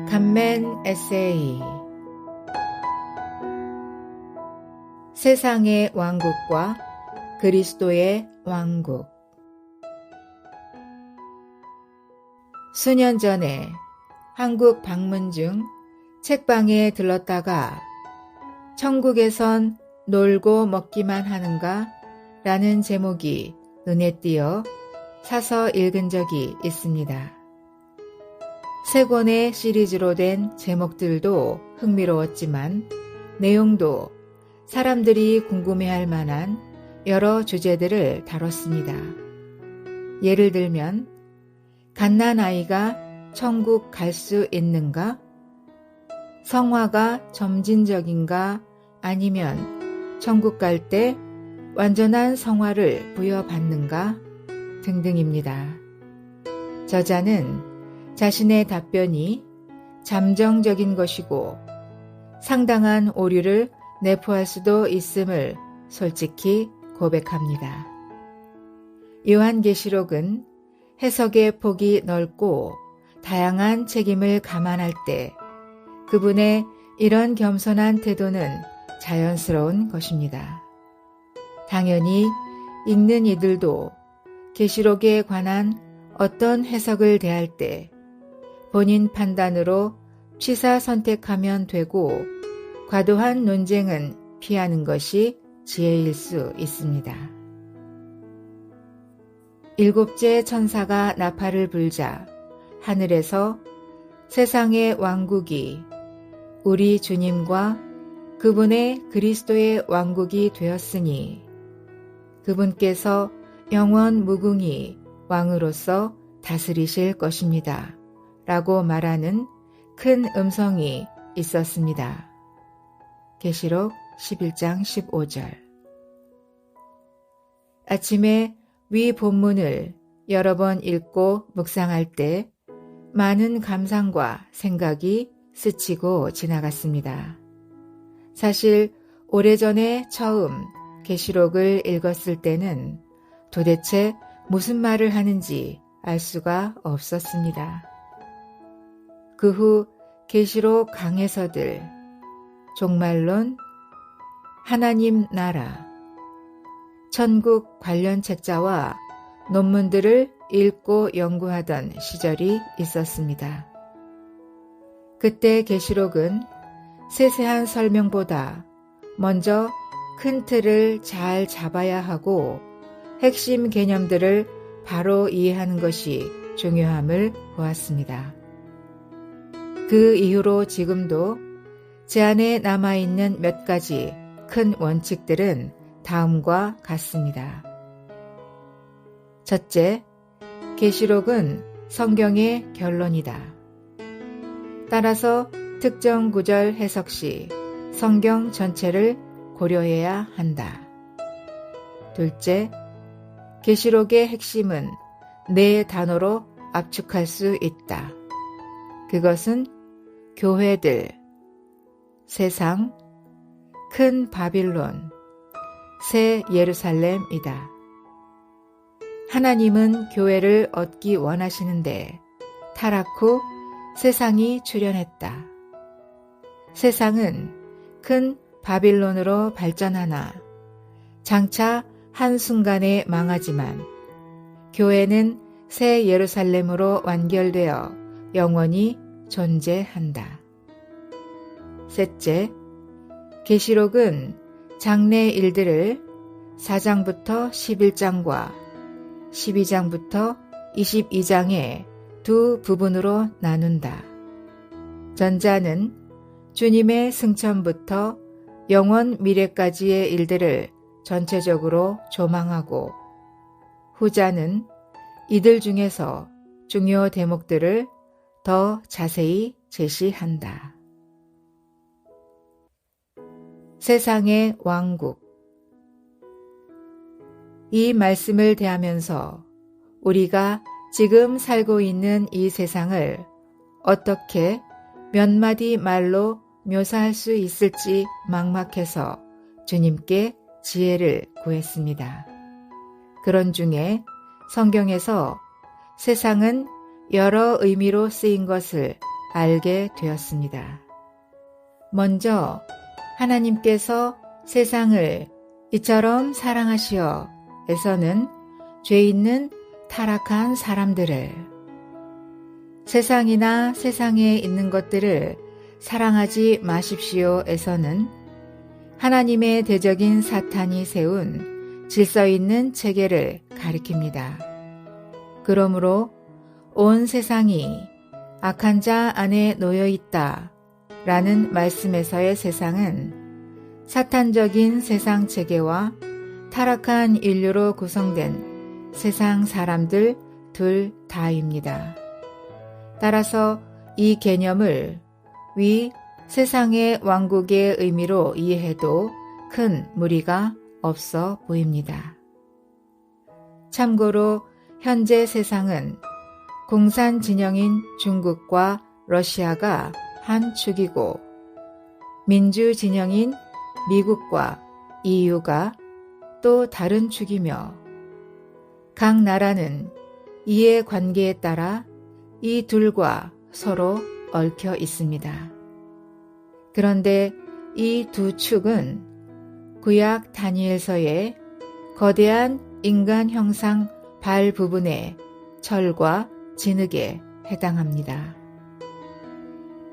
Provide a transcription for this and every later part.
간멘 에세이. 세상의 왕국과 그리스도의 왕국. 수년 전에 한국 방문 중 책방에 들렀다가 천국에선 놀고 먹기만 하는가? 라는 제목이 눈에 띄어 사서 읽은 적이 있습니다. 세 권의 시리즈로 된 제목들도 흥미로웠지만 내용도 사람들이 궁금해할 만한 여러 주제들을 다뤘습니다. 예를 들면 갓난아이가 천국 갈 수 있는가? 성화가 점진적인가? 아니면 천국 갈 때 완전한 성화를 부여받는가? 등등입니다. 저자는 자신의 답변이 잠정적인 것이고 상당한 오류를 내포할 수도 있음을 솔직히 고백합니다. 요한계시록은 해석의 폭이 넓고 다양한 책임을 감안할 때 그분의 이런 겸손한 태도는 자연스러운 것입니다. 당연히 읽는 이들도 계시록에 관한 어떤 해석을 대할 때 본인 판단으로 취사 선택하면 되고 과도한 논쟁은 피하는 것이 지혜일 수 있습니다. 일곱째 천사가 나팔을 불자 하늘에서 세상의 왕국이 우리 주님과 그분의 그리스도의 왕국이 되었으니 그분께서 영원 무궁히 왕으로서 다스리실 것입니다. 라고 말하는 큰 음성이 있었습니다. 계시록 11장 15절. 아침에 위 본문을 여러 번 읽고 묵상할 때 많은 감상과 생각이 스치고 지나갔습니다. 사실 오래전에 처음 계시록을 읽었을 때는 도대체 무슨 말을 하는지 알 수가 없었습니다. 그 후 계시록 강해서들, 종말론, 하나님 나라, 천국 관련 책자와 논문들을 읽고 연구하던 시절이 있었습니다. 그때 계시록은 세세한 설명보다 먼저 큰 틀을 잘 잡아야 하고 핵심 개념들을 바로 이해하는 것이 중요함을 보았습니다. 그 이후로 지금도 제 안에 남아있는 몇 가지 큰 원칙들은 다음과 같습니다. 첫째, 계시록은 성경의 결론이다. 따라서 특정 구절 해석 시 성경 전체를 고려해야 한다. 둘째, 계시록의 핵심은 네 단어로 압축할 수 있다. 그것은 교회들, 세상, 큰 바빌론, 새 예루살렘이다. 하나님은 교회를 얻기 원하시는데 타락 후 세상이 출현했다. 세상은 큰 바빌론으로 발전하나 장차 한순간에 망하지만 교회는 새 예루살렘으로 완결되어 영원히 존재한다. 셋째, 계시록은 장래 일들을 4장부터 11장과 12장부터 22장의 두 부분으로 나눈다. 전자는 주님의 승천부터 영원 미래까지의 일들을 전체적으로 조망하고 후자는 이들 중에서 중요 대목들을 더 자세히 제시한다. 세상의 왕국. 이 말씀을 대하면서 우리가 지금 살고 있는 이 세상을 어떻게 몇 마디 말로 묘사할 수 있을지 막막해서 주님께 지혜를 구했습니다. 그런 중에 성경에서 세상은 여러 의미로 쓰인 것을 알게 되었습니다. 먼저 하나님께서 세상을 이처럼 사랑하시어 에서는 죄 있는 타락한 사람들을, 세상이나 세상에 있는 것들을 사랑하지 마십시오 에서는 하나님의 대적인 사탄이 세운 질서 있는 체계를 가리킵니다. 그러므로 온 세상이 악한 자 안에 놓여 있다 라는 말씀에서의 세상은 사탄적인 세상 체계와 타락한 인류로 구성된 세상 사람들 둘 다입니다. 따라서 이 개념을 위 세상의 왕국의 의미로 이해해도 큰 무리가 없어 보입니다. 참고로 현재 세상은 공산 진영인 중국과 러시아가 한 축이고 민주 진영인 미국과 EU가 또 다른 축이며 각 나라는 이해 관계에 따라 이 둘과 서로 얽혀 있습니다. 그런데 이 두 축은 구약 다니엘서의 거대한 인간 형상 발 부분의 철과 진흙에 해당합니다.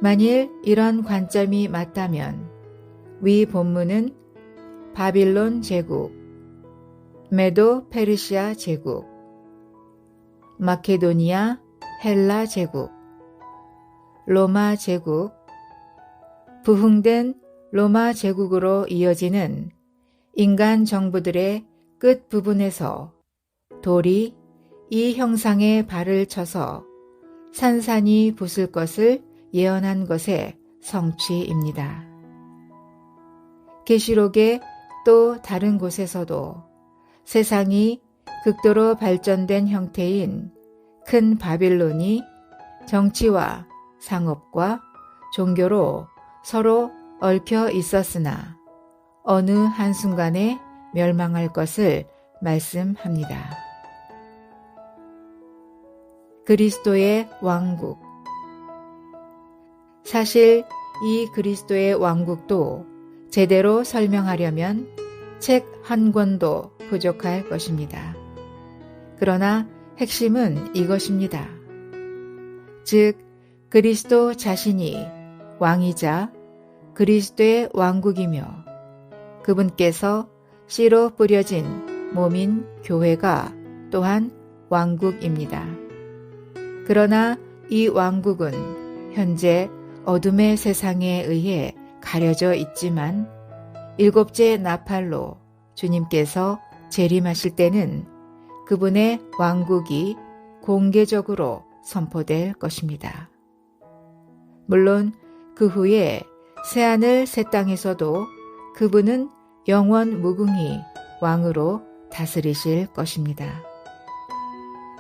만일 이런 관점이 맞다면 위 본문은 바빌론 제국, 메도 페르시아 제국, 마케도니아 헬라 제국, 로마 제국, 부흥된 로마 제국으로 이어지는 인간 정부들의 끝 부분에서 돌이 이 형상에 발을 쳐서 산산이 부술 것을 예언한 것의 성취입니다. 계시록의 또 다른 곳에서도 세상이 극도로 발전된 형태인 큰 바빌론이 정치와 상업과 종교로 서로 얽혀 있었으나 어느 한순간에 멸망할 것을 말씀합니다. 그리스도의 왕국. 사실 이 그리스도의 왕국도 제대로 설명하려면 책 한 권도 부족할 것입니다. 그러나 핵심은 이것입니다. 즉, 그리스도 자신이 왕이자 그리스도의 왕국이며 그분께서 씨로 뿌려진 몸인 교회가 또한 왕국입니다. 그러나 이 왕국은 현재 어둠의 세상에 의해 가려져 있지만 일곱째 나팔로 주님께서 재림하실 때는 그분의 왕국이 공개적으로 선포될 것입니다. 물론 그 후에 새하늘 새 땅에서도 그분은 영원 무궁히 왕으로 다스리실 것입니다.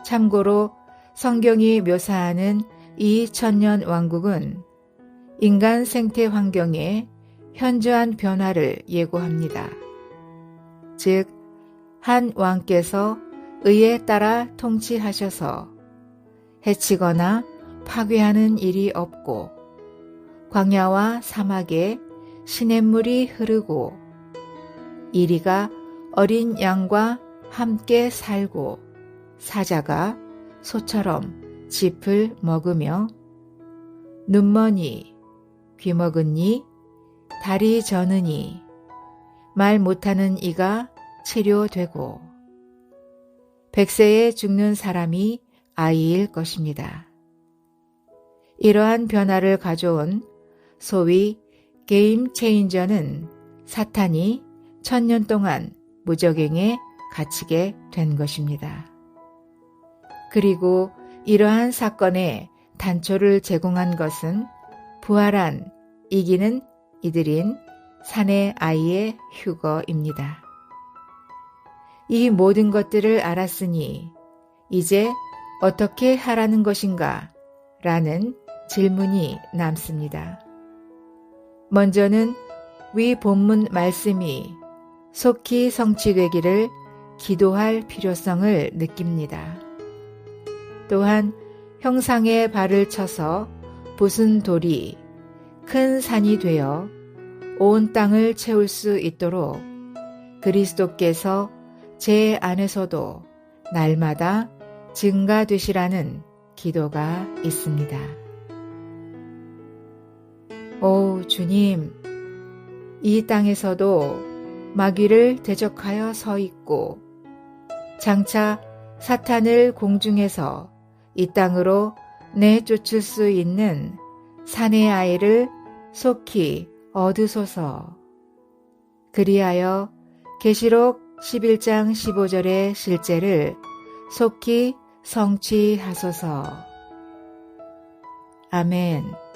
참고로 성경이 묘사하는 이 천년 왕국은 인간 생태 환경의 현저한 변화를 예고합니다. 즉, 한 왕께서 의에 따라 통치하셔서 해치거나 파괴하는 일이 없고 광야와 사막에 시냇물이 흐르고 이리가 어린 양과 함께 살고 사자가 소처럼 짚을 먹으며 눈머니, 귀먹은 이, 다리 저는 이, 말 못하는 이가 치료되고 100세에 죽는 사람이 아이일 것입니다. 이러한 변화를 가져온 소위 게임 체인저는 사탄이 1000년 동안 무적행에 갇히게 된 것입니다. 그리고 이러한 사건의 단초를 제공한 것은 부활한 이기는 이들인 사내 아이의 휴거입니다. 이 모든 것들을 알았으니 이제 어떻게 하라는 것인가? 라는 질문이 남습니다. 먼저는 위 본문 말씀이 속히 성취되기를 기도할 필요성을 느낍니다. 또한 형상에 발을 쳐서 부순 돌이 큰 산이 되어 온 땅을 채울 수 있도록 그리스도께서 제 안에서도 날마다 증가되시라는 기도가 있습니다. 오 주님, 이 땅에서도 마귀를 대적하여 서 있고 장차 사탄을 공중에서 이 땅으로 내쫓을 수 있는 산의 아이를 속히 얻으소서. 그리하여 계시록 11장 15절의 실제를 속히 성취하소서. 아멘.